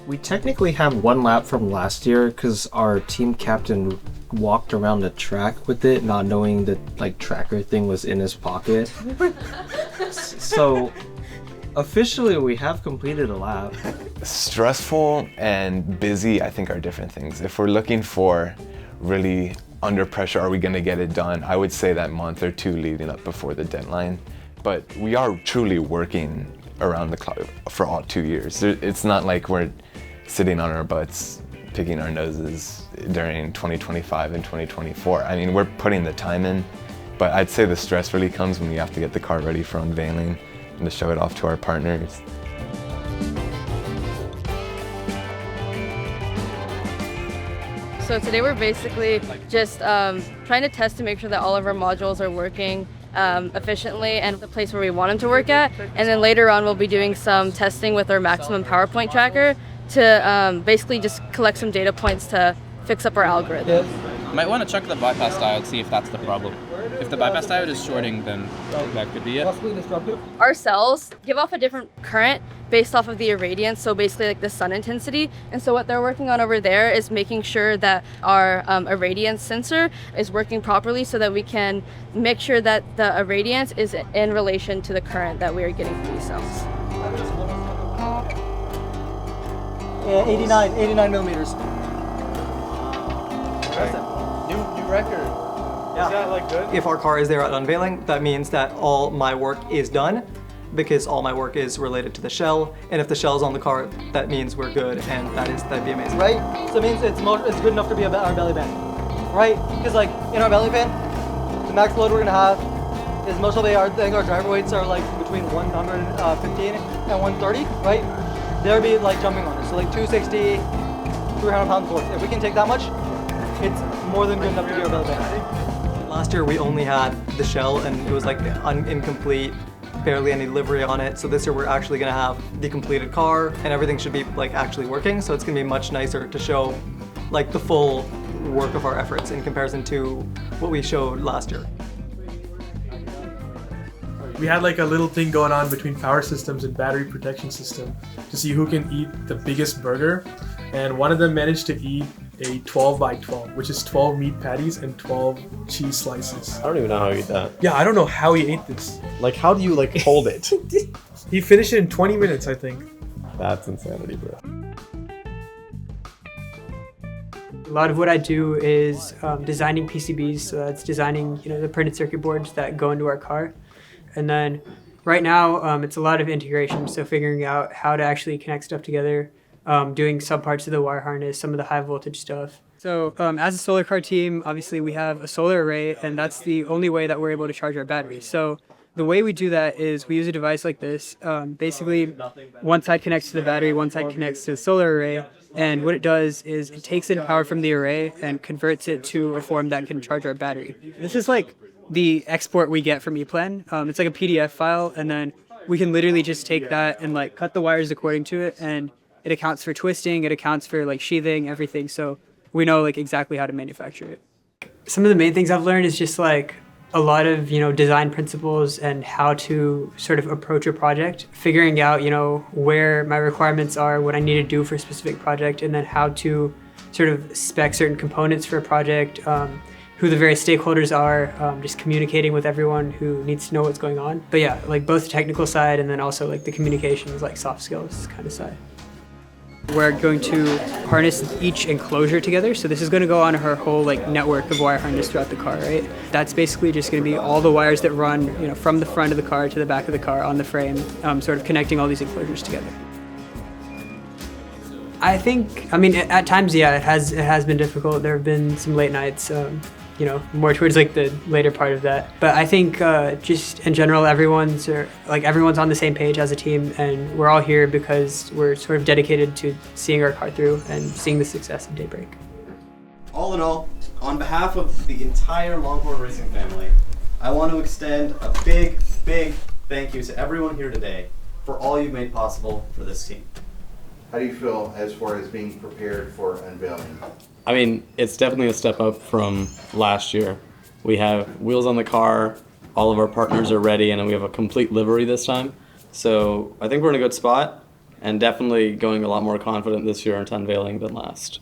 We technically have one lap from last year because our team captain walked around the track with it, not knowing the tracker thing was in his pocket. So officially we have completed a lap. Stressful and busy, I think, are different things. If we're looking for really under pressure, are we going to get it done? I would say that month or two leading up before the deadline. But we are truly working around the clock for all 2 years. It's not like we're sitting on our butts, picking our noses during 2025 and 2024. I mean, we're putting the time in, but I'd say the stress really comes when we have to get the car ready for unveiling and to show it off to our partners. So today we're basically just trying to test to make sure that all of our modules are working efficiently and the place where we want them to work at. And then later on we'll be doing some testing with our maximum power point tracker to basically just collect some data points to fix up our algorithm. You might want to check the bypass diode, see if that's the problem. If the bypass diode is shorting, then that could be it. Our cells give off a different current based off of the irradiance, so basically like the sun intensity. And so what they're working on over there is making sure that our irradiance sensor is working properly so that we can make sure that the irradiance is in relation to the current that we are getting from these cells. Yeah, 89 millimeters. New record. Yeah. Is that like good? If our car is there at unveiling, that means that all my work is done because all my work is related to the shell. And if the shell's on the car, that means we're good, and that'd be amazing, right? So it means it's good enough to be our belly band, right? Because like in our belly band, the max load we're gonna have is most of I think our driver weights are like between 115 and 130, right? They'll be like jumping on us, so like 260, 300 pound force. If we can take that much, it's more than good enough to be our belly band. Last year we only had the shell and it was like incomplete, barely any livery on it. So this year we're actually gonna have the completed car and everything should be like actually working. So it's gonna be much nicer to show like the full work of our efforts in comparison to what we showed last year. We had like a little thing going on between power systems and battery protection system to see who can eat the biggest burger. And one of them managed to eat a 12 by 12, which is 12 meat patties and 12 cheese slices. I don't even know how you eat that. Yeah, I don't know how he ate this. Like, how do you like hold it? He finished it in 20 minutes, I think. That's insanity, bro. A lot of what I do is designing PCBs, so that's designing the printed circuit boards that go into our car. And then right now it's a lot of integration, so figuring out how to actually connect stuff together, doing subparts of the wire harness, some of the high voltage stuff. So as a solar car team, obviously we have a solar array, and that's the only way that we're able to charge our batteries. So the way we do that is we use a device like this. Basically, one side connects to the battery, one side connects to the solar array. And what it does is it takes in power from the array and converts it to a form that can charge our battery. This is like the export we get from Eplan. It's like a PDF file, and then we can literally just take that and like cut the wires according to it, and it accounts for twisting, it accounts for like sheathing, everything. So we know like exactly how to manufacture it. Some of the main things I've learned is just like a lot of design principles and how to sort of approach a project, figuring out where my requirements are, what I need to do for a specific project, and then how to sort of spec certain components for a project, who the various stakeholders are, just communicating with everyone who needs to know what's going on. But yeah, like both the technical side and then also like the communications, like soft skills kind of side. We're going to harness each enclosure together. So this is going to go on her whole like network of wire harness throughout the car, right? That's basically just going to be all the wires that run, from the front of the car to the back of the car on the frame, sort of connecting all these enclosures together. I mean, at times, yeah, it has been difficult. There have been some late nights, more towards like the later part of that. But I think just in general, everyone's on the same page as a team, and we're all here because we're sort of dedicated to seeing our car through and seeing the success of Daybreak. All in all, on behalf of the entire Longhorn Racing family, I want to extend a big, big thank you to everyone here today for all you've made possible for this team. How do you feel as far as being prepared for unveiling? I mean, it's definitely a step up from last year. We have wheels on the car, all of our partners are ready, and we have a complete livery this time. So I think we're in a good spot, and definitely going a lot more confident this year into unveiling than last.